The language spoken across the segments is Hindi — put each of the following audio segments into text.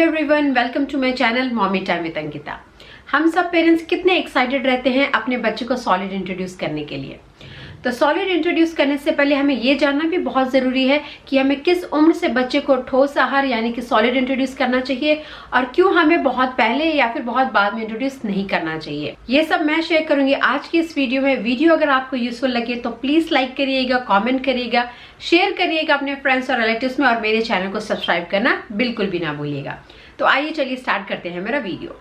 Everyone, welcome to my channel mommy time with Ankita. हम सब पेरेंट्स कितने एक्साइटेड रहते हैं अपने बच्चे को सॉलिड इंट्रोड्यूस करने के लिए। तो सॉलिड इंट्रोड्यूस करने से पहले हमें ये जानना भी बहुत ज़रूरी है कि हमें किस उम्र से बच्चे को ठोस आहार यानी कि सॉलिड इंट्रोड्यूस करना चाहिए और क्यों हमें बहुत पहले या फिर बहुत बाद में इंट्रोड्यूस नहीं करना चाहिए। ये सब मैं शेयर करूंगी आज की इस वीडियो में। वीडियो अगर आपको यूजफुल लगे तो प्लीज़ लाइक करिएगा, कॉमेंट करिएगा, शेयर करिएगा अपने फ्रेंड्स और रिलेटिव्स में, और मेरे चैनल को सब्सक्राइब करना बिल्कुल भी ना भूलिएगा। तो आइए चलिए स्टार्ट करते हैं मेरा वीडियो।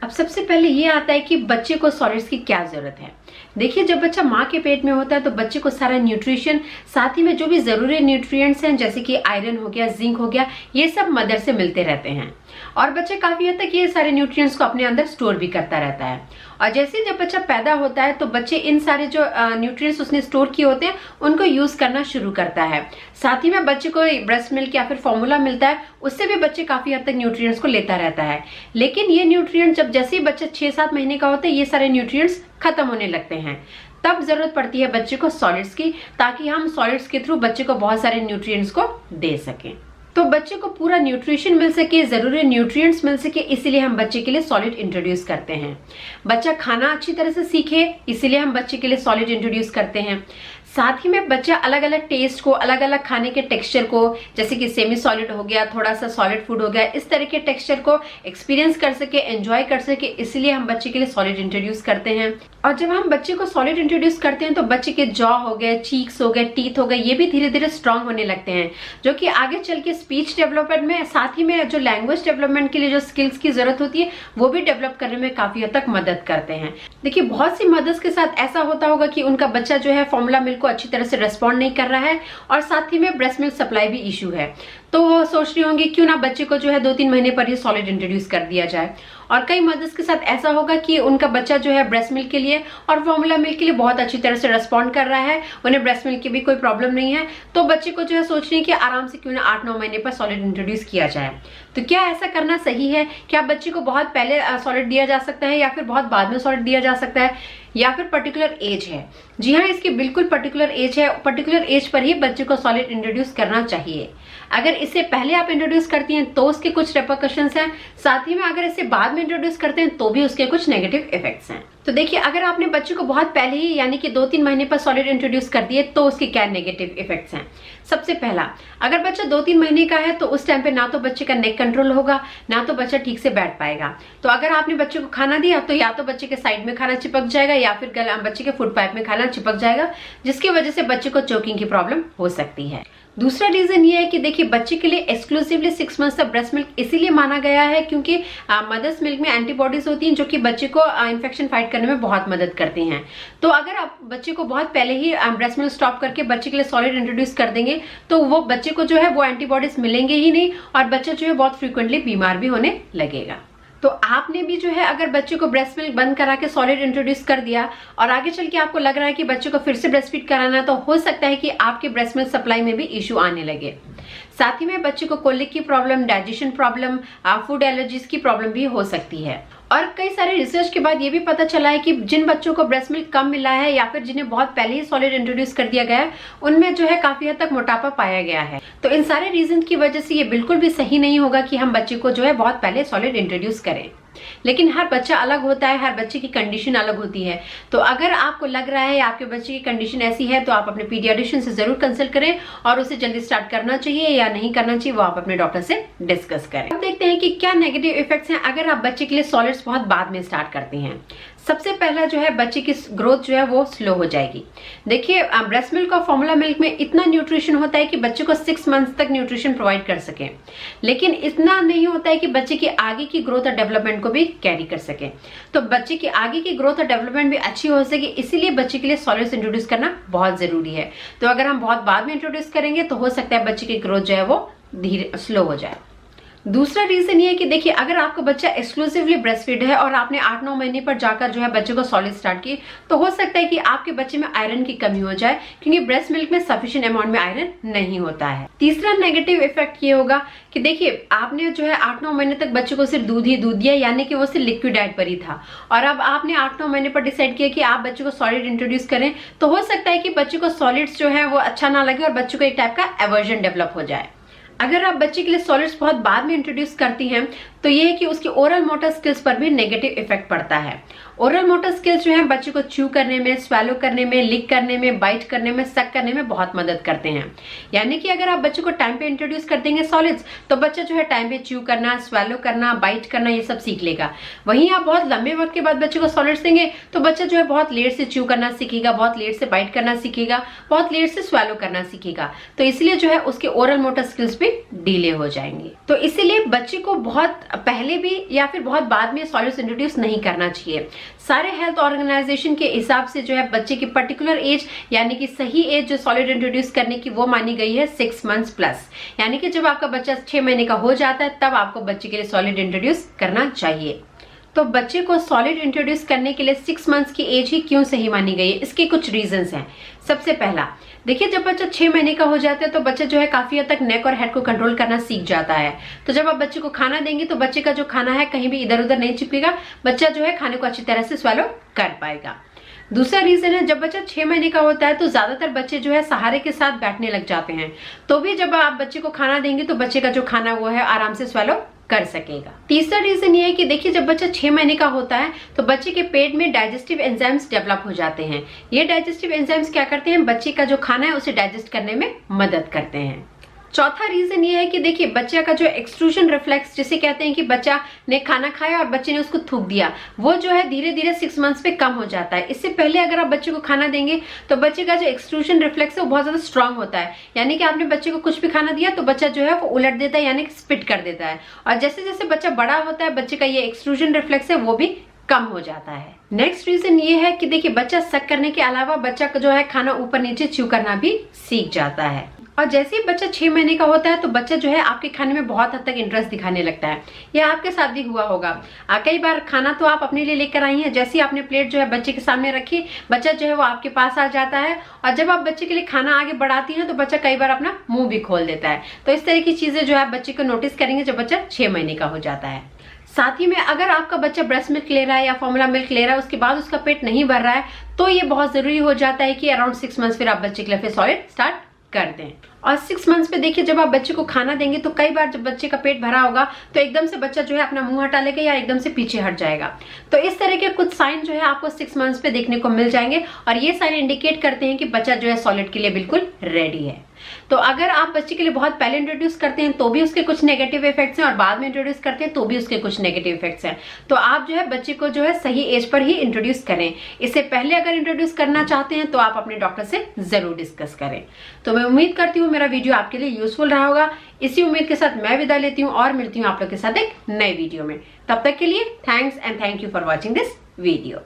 अब सबसे पहले ये आता है कि बच्चे को सॉलिड्स की क्या जरूरत है। देखिए, जब बच्चा माँ के पेट में होता है तो बच्चे को सारा न्यूट्रिशन, साथ ही में जो भी जरूरी न्यूट्रिएंट्स हैं जैसे कि आयरन हो गया, जिंक हो गया, ये सब मदर से मिलते रहते हैं और बच्चा काफी हद तक ये सारे न्यूट्रिएंट्स को अपने अंदर स्टोर भी करता रहता है। और जैसे जब बच्चा पैदा होता है तो बच्चे इन सारे जो न्यूट्रिएंट्स उसने स्टोर किए होते हैं उनको यूज करना शुरू करता है। साथ ही में बच्चे को ब्रेस्ट मिल्क या फिर फॉर्मूला मिलता है, उससे भी बच्चे काफी हद तक न्यूट्रिएंट्स को लेता रहता है। लेकिन ये न्यूट्रिएंट्स जब जैसे ही बच्चा 6-7 महीने का होता है ये सारे न्यूट्रिएंट्स खत्म होने लगते हैं। तब जरूरत पड़ती है बच्चे को सॉलिड्स की, ताकि हम सॉलिड्स के थ्रू बच्चे को बहुत सारे न्यूट्रिएंट्स को दे सकें। तो बच्चे को पूरा न्यूट्रिशन मिल सके, जरूरी न्यूट्रिएंट्स मिल सके, इसीलिए हम बच्चे के लिए सॉलिड इंट्रोड्यूस करते हैं। बच्चा खाना अच्छी तरह से सीखे, इसीलिए हम बच्चे के लिए सॉलिड इंट्रोड्यूस करते हैं। साथ ही में बच्चा अलग अलग टेस्ट को, अलग अलग खाने के टेक्सचर को, जैसे कि सेमी सॉलिड हो गया, थोड़ा सा सॉलिड फूड हो गया, इस तरह के टेक्सचर को एक्सपीरियंस कर सके, एंजॉय कर सके, इसलिए हम बच्चे के लिए सॉलिड इंट्रोड्यूस करते हैं। और जब हम बच्चे को सॉलिड इंट्रोड्यूस करते हैं तो बच्चे के जॉ हो गए, चीक्स हो गए, टीथ हो गए, ये भी धीरे धीरे स्ट्रांग होने लगते हैं, जो कि आगे चल के स्पीच डेवलपमेंट में, साथ ही में जो लैंग्वेज डेवलपमेंट के लिए जो स्किल्स की जरूरत होती है वो भी डेवलप करने में काफी हद तक मदद करते हैं। देखिए, बहुत सी मदर्स के साथ ऐसा होता होगा कि उनका बच्चा जो है फॉर्मूला मिल्क को अच्छी तरह से रेस्पॉन्ड नहीं कर रहा है और साथ ही में ब्रेस्ट मिल्क सप्लाई भी इशू है। तो वो सोच रही होंगी क्यों ना बच्चे को जो है 2-3 महीने पर ही सॉलिड इंट्रोड्यूस कर दिया जाए। और कई मदर्स के साथ ऐसा होगा कि उनका बच्चा जो है ब्रेस्ट मिल्क के लिए और फॉर्मूला मिल्क के लिए बहुत अच्छी तरह से रेस्पॉन्ड कर रहा है, उन्हें ब्रेस्ट मिल्क की भी कोई प्रॉब्लम नहीं है, तो बच्चे को जो है सोच रही है कि आराम से क्यों ना 8-9 महीने पर सॉलिड इंट्रोड्यूस किया जाए। तो क्या ऐसा करना सही है? क्या बच्चे को बहुत पहले सॉलिड दिया जा सकता है या फिर बहुत बाद में सॉलिड दिया जा सकता है, या फिर पर्टिकुलर एज है? जी हाँ, इसकी बिल्कुल पर्टिकुलर एज है। पर्टिकुलर एज पर ही बच्चे को सॉलिड इंट्रोड्यूस करना चाहिए। अगर इससे पहले आप इंट्रोड्यूस करती हैं तो उसके कुछ रेपरकशंस हैं, साथ ही में अगर इससे बाद में इंट्रोड्यूस करते हैं तो भी उसके कुछ नेगेटिव इफेक्ट्स हैं। तो देखिए, अगर आपने बच्चे को बहुत पहले ही यानी कि 2-3 महीने पर सॉलिड इंट्रोड्यूस कर दिए तो उसके क्या नेगेटिव इफेक्ट्स हैं। सबसे पहला, अगर बच्चा 2-3 महीने का है तो उस टाइम पे ना तो बच्चे का नेक कंट्रोल होगा, ना तो बच्चा ठीक से बैठ पाएगा। तो अगर आपने बच्चे को खाना दिया तो या तो बच्चे के साइड में खाना चिपक जाएगा या फिर बच्चे के फूड पाइप में खाना चिपक जाएगा, जिसकी वजह से बच्चे को चोकिंग की प्रॉब्लम हो सकती है। दूसरा रीजन ये है कि देखिए, बच्चे के लिए एक्सक्लूसिवली 6 मंथ्स तक ब्रेस्ट मिल्क इसीलिए माना गया है क्योंकि मदर्स मिल्क में एंटीबॉडीज होती हैं जो कि बच्चे को इन्फेक्शन फाइट करने में बहुत मदद करती हैं। तो अगर आप बच्चे को बहुत पहले ही ब्रेस्ट मिल्क स्टॉप करके बच्चे के लिए सॉलिड इंट्रोड्यूस कर देंगे तो वो बच्चे को जो है वो एंटीबॉडीज मिलेंगे ही नहीं और बच्चा जो है बहुत फ्रीक्वेंटली बीमार भी होने लगेगा। तो आपने भी जो है अगर बच्चे को ब्रेस्ट मिल्क बंद करा के सॉलिड इंट्रोड्यूस कर दिया और आगे चल के आपको लग रहा है कि बच्चे को फिर से ब्रेस्ट फीड कराना है, तो हो सकता है कि आपके ब्रेस्ट मिल्क सप्लाई में भी इशू आने लगे। साथ ही में बच्चे को कोलिक की problem, digestion problem, food allergies की प्रॉब्लम भी हो सकती है। और कई सारे रिसर्च के बाद ये भी पता चला है कि जिन बच्चों को ब्रेस्ट मिल्क कम मिला है या फिर जिन्हें बहुत पहले ही सॉलिड इंट्रोड्यूस कर दिया गया है, उनमें जो है काफी हद तक मोटापा पाया गया है। तो इन सारे रीजन की वजह से ये बिल्कुल भी सही नहीं होगा कि हम बच्चे को जो है बहुत पहले सॉलिड इंट्रोड्यूस करें। लेकिन हर बच्चा अलग होता है, हर बच्चे की कंडीशन अलग होती है। तो अगर आपको लग रहा है आपके बच्चे की कंडीशन ऐसी है तो आप अपने पीडियाट्रिशियन से जरूर कंसल्ट करें और उसे जल्दी स्टार्ट करना चाहिए या नहीं करना चाहिए वो आप अपने डॉक्टर से डिस्कस करें। अब देखते हैं कि क्या नेगेटिव इफेक्ट्स हैं अगर आप बच्चे के लिए सॉलिड्स बहुत बाद में स्टार्ट करते हैं। सबसे पहला जो है, बच्चे की ग्रोथ जो है वो स्लो हो जाएगी। देखिए, ब्रेस्ट मिल्क और फॉर्मूला मिल्क में इतना न्यूट्रिशन होता है कि बच्चे को 6 मंथ्स तक न्यूट्रिशन प्रोवाइड कर सके, लेकिन इतना नहीं होता है कि बच्चे की आगे की ग्रोथ और डेवलपमेंट को भी कैरी कर सके। तो बच्चे की आगे की ग्रोथ और डेवलपमेंट भी अच्छी हो सके, इसीलिए बच्चे के लिए सॉलिड्स इंट्रोड्यूस करना बहुत जरूरी है। तो अगर हम बहुत बाद में इंट्रोड्यूस करेंगे तो हो सकता है बच्चे की ग्रोथ जो है वो धीरे स्लो हो जाए। दूसरा रीजन ये है कि देखिए, अगर आपका बच्चा एक्सक्लूसिवली ब्रेस्ट फीड है और आपने 8-9 महीने पर जाकर जो है बच्चे को सॉलिड स्टार्ट की, तो हो सकता है कि आपके बच्चे में आयरन की कमी हो जाए क्योंकि ब्रेस्ट मिल्क में सफिशिएंट अमाउंट में आयरन नहीं होता है। तीसरा नेगेटिव इफेक्ट ये होगा कि देखिए, आपने जो है 8-9 महीने तक बच्चे को सिर्फ दूध ही दूध दिया, यानी कि वो सिर्फ लिक्विड डाइट पर ही था, और अब आपने 8-9 महीने पर डिसाइड किया कि आप बच्चे को सॉलिड इंट्रोड्यूस करें, तो हो सकता है कि बच्चे को सॉलिड्स जो है वो अच्छा ना लगे और बच्चे को एक टाइप का एवर्जन डेवलप हो जाए। अगर आप बच्चे के लिए सॉलिड्स बहुत बाद में इंट्रोड्यूस करती हैं तो ये है कि उसकी ओरल मोटर स्किल्स पर भी नेगेटिव इफेक्ट पड़ता है। ओरल मोटर स्किल्स जो है बच्चे को च्यू करने में, स्वेलो करने में, लिक करने में, बाइट करने में, सक करने में बहुत मदद करते हैं। यानी कि अगर आप बच्चे को टाइम पे इंट्रोड्यूस कर देंगे सॉलिड्स तो बच्चा जो है टाइम पे च्यू करना, स्वेलो करना, बाइट करना ये सब सीख लेगा। वहीं आप बहुत लंबे वक्त के बाद बच्चे को सॉलिड्स देंगे तो बच्चा जो है बहुत लेट से च्यू करना सीखेगा, बहुत लेट से बाइट करना सीखेगा, बहुत लेट से स्वेलो करना सीखेगा। तो इसलिए जो है उसके ओरल मोटर स्किल्स भी डिले हो जाएंगे। तो इसीलिए बच्चे को बहुत पहले भी या फिर बहुत बाद में सॉलिड्स इंट्रोड्यूस नहीं करना चाहिए। सारे हेल्थ ऑर्गेनाइजेशन के हिसाब से जो है बच्चे की पर्टिकुलर एज यानी कि सही एज जो सॉलिड इंट्रोड्यूस करने की वो मानी गई है 6 मंथ्स प्लस। यानी कि जब आपका बच्चा 6 महीने का हो जाता है तब आपको बच्चे के लिए सॉलिड इंट्रोड्यूस करना चाहिए। तो बच्चे को सॉलिड इंट्रोड्यूस करने के लिए 6 मंथ्स की एज ही क्यों सही मानी गई है, इसके कुछ रीजंस हैं। सबसे पहला देखिए, जब बच्चा 6 महीने का हो जाता है तो बच्चा जो है काफी हद तक नेक और हेड को कंट्रोल करना सीख जाता है। तो जब आप बच्चे को खाना देंगे तो बच्चे का जो खाना है कहीं भी इधर उधर नहीं चिपकेगा, बच्चा जो है खाने को अच्छी तरह से स्वेलो कर पाएगा। दूसरा रीजन है, जब बच्चा 6 महीने का होता है तो ज्यादातर बच्चे जो है सहारे के साथ बैठने लग जाते हैं। तो भी जब आप बच्चे को खाना देंगे तो बच्चे का जो खाना वो है आराम से स्वेलो कर सकेगा। तीसरा रीजन ये है कि देखिए, जब बच्चा 6 महीने का होता है तो बच्चे के पेट में डाइजेस्टिव एंजाइम्स डेवलप हो जाते हैं। ये डाइजेस्टिव एंजाइम्स क्या करते हैं, बच्चे का जो खाना है उसे डाइजेस्ट करने में मदद करते हैं। चौथा रीजन ये है कि देखिए, बच्चे का जो एक्सट्रूजन रिफ्लेक्स जिसे कहते हैं कि बच्चा ने खाना खाया और बच्चे ने उसको थूक दिया, वो जो है धीरे धीरे 6 मंथ्स पे कम हो जाता है। इससे पहले अगर आप बच्चे को खाना देंगे तो बच्चे का जो एक्सट्रूजन रिफ्लेक्स है वो बहुत ज्यादा स्ट्रांग होता है। यानी कि आपने बच्चे को कुछ भी खाना दिया तो बच्चा जो है वो उलट देता है, यानी कि स्पिट कर देता है। और जैसे जैसे बच्चा बड़ा होता है बच्चे का ये एक्सट्रूजन रिफ्लेक्स है वो भी कम हो जाता है। नेक्स्ट रीजन ये है कि देखिए, बच्चा सक करने के अलावा बच्चा का जो है खाना ऊपर नीचे च्यू करना भी सीख जाता है। और जैसे ही बच्चा 6 महीने का होता है तो बच्चा जो है आपके खाने में बहुत हद तक इंटरेस्ट दिखाने लगता है। यह आपके साथ भी हुआ होगा। कई बार खाना तो आप अपने लिए लेकर आई हैं, जैसे ही आपने प्लेट जो है बच्चे के सामने रखी, बच्चा जो है वो आपके पास आ जाता है। और जब आप बच्चे के लिए खाना आगे बढ़ाती हैं तो बच्चा कई बार अपना मुंह भी खोल देता है। तो इस तरह की चीजें जो है बच्चे को नोटिस करेंगे जब बच्चा 6 महीने का हो जाता है। साथ ही में अगर आपका बच्चा ब्रेस्ट मिल्क ले रहा है या फॉर्मूला मिल्क ले रहा है, उसके बाद उसका पेट नहीं भर रहा है, तो ये बहुत जरूरी हो जाता है कि अराउंड 6 मंथ्स फिर आप बच्चे के लिए फिर सॉलिड स्टार्ट कर दें। और 6 मंथ्स पे देखिए, जब आप बच्चे को खाना देंगे तो कई बार जब बच्चे का पेट भरा होगा तो एकदम से बच्चा जो है अपना मुंह हटा लेगा या एकदम से पीछे हट जाएगा। तो इस तरह के कुछ साइन जो है आपको 6 मंथ्स पे देखने को मिल जाएंगे और ये साइन इंडिकेट करते हैं कि बच्चा जो है सॉलिड के लिए बिल्कुल रेडी है। तो अगर आप बच्चे के लिए बहुत पहले इंट्रोड्यूस करते हैं तो भी उसके कुछ नेगेटिव इफेक्ट्स हैं और बाद में इंट्रोड्यूस करते हैं तो भी उसके कुछ नेगेटिव इफेक्ट्स हैं। तो आप जो है बच्चे को जो है सही एज पर ही इंट्रोड्यूस करें। इससे पहले अगर इंट्रोड्यूस करना चाहते हैं तो आप अपने डॉक्टर से जरूर डिस्कस करें। तो मैं उम्मीद करती हूँ मेरा वीडियो आपके लिए यूजफुल रहा होगा। इसी उम्मीद के साथ मैं विदा लेती हूँ और मिलती हूँ आप लोग के साथ एक नए वीडियो में। तब तक के लिए thanks and thank you for watching this video.